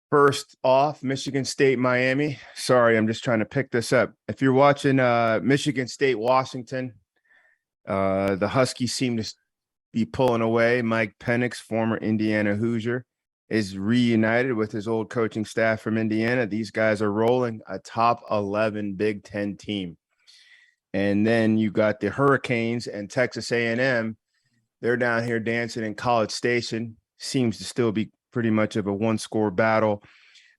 First off, Michigan State, Miami. Sorry, I'm just trying to pick this up. If you're watching Michigan State, Washington, the Huskies seem to be pulling away. Mike Penix, former Indiana Hoosier, is reunited with his old coaching staff from Indiana. These guys are rolling, a top 11 Big Ten team. And then you got the Hurricanes and Texas A&M. They're down here dancing in College Station. Seems to still be pretty much of a one-score battle.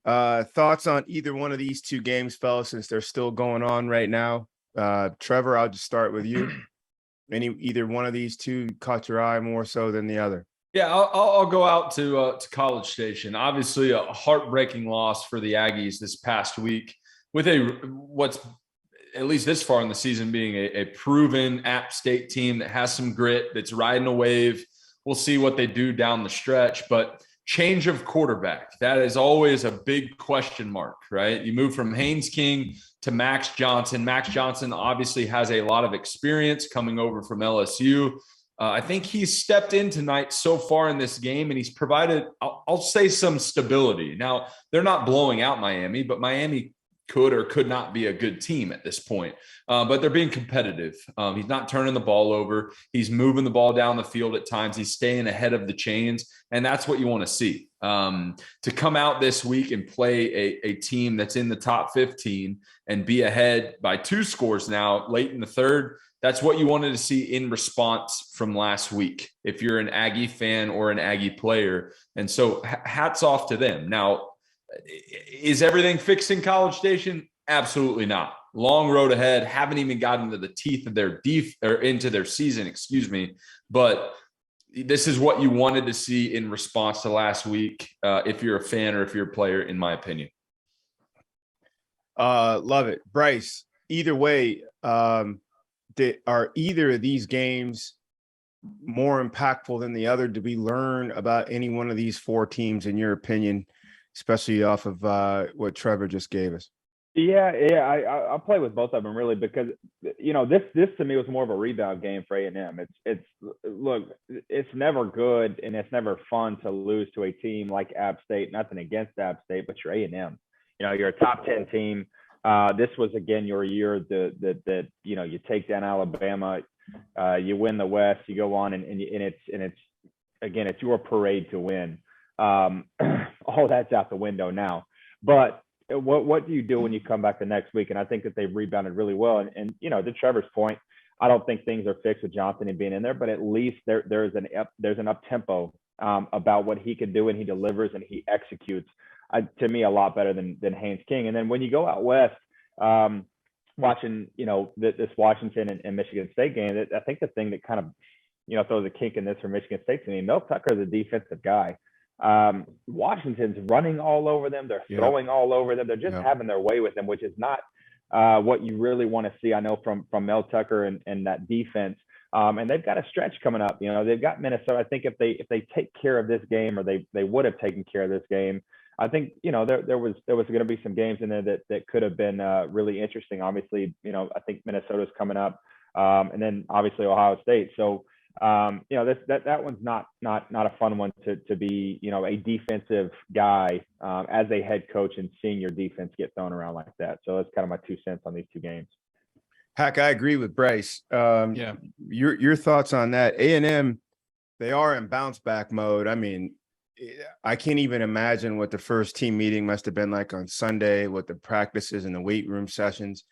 Thoughts on either one of these two games, fellas, since they're still going on right now? Trevor, I'll just start with you. Either one of these two caught your eye more so than the other? Yeah, I'll go out to College Station. Obviously, a heartbreaking loss for the Aggies this past week, with what's at least this far in the season being a proven App State team that has some grit, that's riding a wave. We'll see what they do down the stretch, but change of quarterback, that is always a big question mark, right? You move from Haynes King to Max Johnson. Max Johnson obviously has a lot of experience coming over from LSU. I think he's stepped in tonight so far in this game, and he's provided, I'll say, some stability. Now, they're not blowing out Miami, but Miami could or could not be a good team at this point. But they're being competitive. He's not turning the ball over. He's moving the ball down the field at times. He's staying ahead of the chains, and that's what you want to see. To come out this week and play a team that's in the top 15 and be ahead by 2 scores now late in the third, that's what you wanted to see in response from last week, if you're an Aggie fan or an Aggie player. And so hats off to them. Now, is everything fixed in College Station? Absolutely not. Long road ahead. Haven't even gotten into the teeth of their into their season, But this is what you wanted to see in response to last week, if you're a fan or if you're a player, in my opinion. Love it. Bryce, either way, are either of these games more impactful than the other? Did we learn about any one of these 4 teams, in your opinion, especially off of what Trevor just gave us? Yeah, I'll play with both of them, really, because this to me was more of a rebound game for A&M. Look, it's never good and it's never fun to lose to a team like App State. Nothing against App State, but you're A&M. You're a top 10 team. This was again your year that you take down Alabama, you win the West, you go on and it's again, it's your parade to win. All that's out the window now. But what do you do when you come back the next week? And I think that they've rebounded really well. And to Trevor's point, I don't think things are fixed with Johnson and being in there, but at least there's an up tempo about what he can do, and he delivers and he executes. To me, a lot better than Haynes King. And then when you go out west, watching this Washington and Michigan State game, I think the thing that kind of throws a kink in this for Michigan State to me, Mel Tucker is a defensive guy. Washington's running all over them. They're throwing all over them. They're just having their way with them, which is not what you really want to see, I know, from Mel Tucker and that defense. And they've got a stretch coming up. They've got Minnesota. I think if they take care of this game, or they would have taken care of this game, I think there was going to be some games in there that could have been really interesting. Obviously, I think Minnesota's coming up, and then obviously Ohio State. So that one's not a fun one to be a defensive guy as a head coach and seeing your defense get thrown around like that. So that's kind of my 2 cents on these 2 games. Heck, I agree with Bryce. Your thoughts on that? A&M, they are in bounce back mode. I mean, I can't even imagine what the first team meeting must have been like on Sunday, what the practices and the weight room sessions,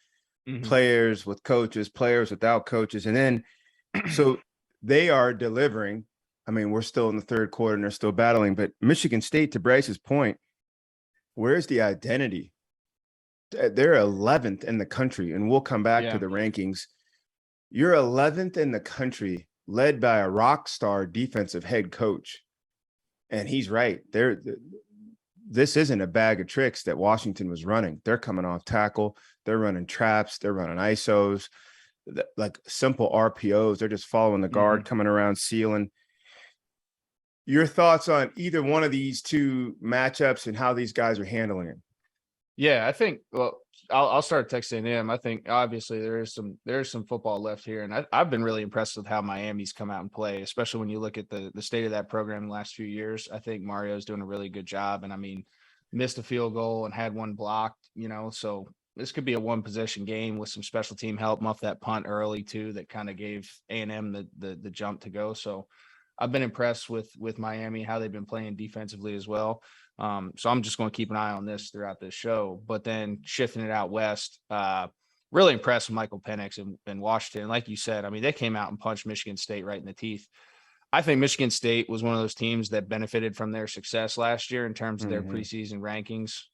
players with coaches, players without coaches. And then, so they are delivering. I mean, we're still in the third quarter and they're still battling, but Michigan State, to Bryce's point, where's the identity? They're 11th in the country, and we'll come back to the rankings. You're 11th in the country, led by a rock star defensive head coach. And he's right. This isn't a bag of tricks that Washington was running. They're coming off tackle. They're running traps. They're running ISOs, like simple RPOs. They're just following the guard, coming around, sealing. Your thoughts on either one of these 2 matchups and how these guys are handling it? Yeah, I think, well, I'll start texting him. I think obviously there's some football left here, and I've been really impressed with how Miami's come out and play, especially when you look at the state of that program in the last few years. I think Mario's doing a really good job, and I mean, missed a field goal and had one blocked, so this could be a one possession game with some special team help, muff that punt early too, that kind of gave A&M the jump to go. So I've been impressed with Miami, how they've been playing defensively as well. So I'm just going to keep an eye on this throughout this show, but then shifting it out west, really impressed with Michael Penix in Washington. Like you said, I mean, they came out and punched Michigan State right in the teeth. I think Michigan State was one of those teams that benefited from their success last year in terms of their preseason rankings.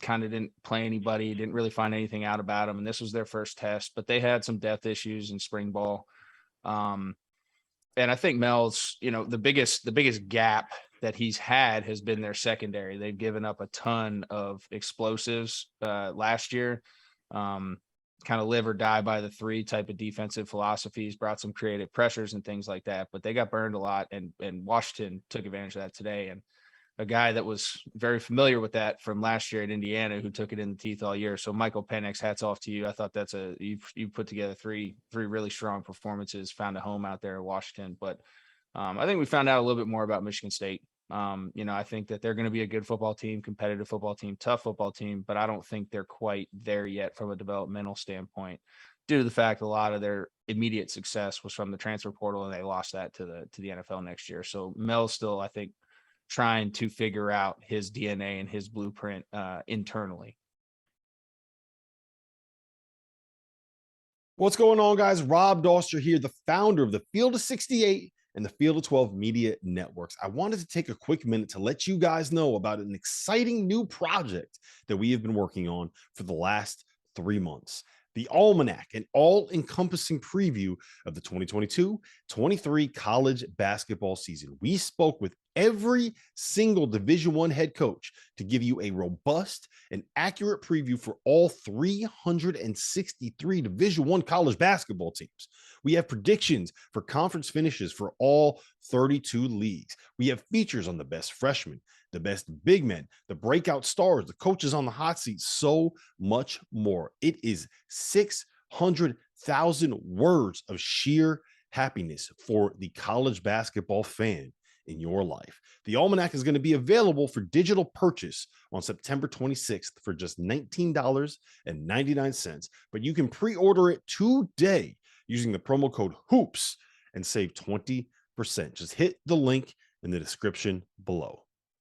Kind of didn't play anybody, didn't really find anything out about them. And this was their first test, but they had some depth issues in spring ball. And I think Mel's, the biggest gap that he's had has been their secondary. They've given up a ton of explosives last year. Kind of live or die by the three type of defensive philosophies, brought some creative pressures and things like that, but they got burned a lot, and Washington took advantage of that today. And a guy that was very familiar with that from last year at Indiana, who took it in the teeth all year. So Michael Penix, hats off to you. I thought you put together three really strong performances, found a home out there in Washington. But I think we found out a little bit more about Michigan State. I think that they're going to be a good football team, competitive football team, tough football team, but I don't think they're quite there yet from a developmental standpoint, due to the fact a lot of their immediate success was from the transfer portal, and they lost that to the NFL next year. So Mel's still, I think, trying to figure out his DNA and his blueprint internally. What's going on, guys? Rob Doster here, the founder of the Field of 68 and the Field of 12 Media Networks. I wanted to take a quick minute to let you guys know about an exciting new project that we have been working on for the last 3 months. The Almanac, an all-encompassing preview of the 2022-23 college basketball season. We spoke with every single Division I head coach to give you a robust and accurate preview for all 363 Division I college basketball teams. We have predictions for conference finishes for all 32 leagues. We have features on the best freshmen, the best big men, the breakout stars, the coaches on the hot seat, so much more. It is 600,000 words of sheer happiness for the college basketball fan in your life. The Almanac is going to be available for digital purchase on September 26th for just $19.99, but you can pre-order it today using the promo code HOOPS and save 20%. Just hit the link in the description below.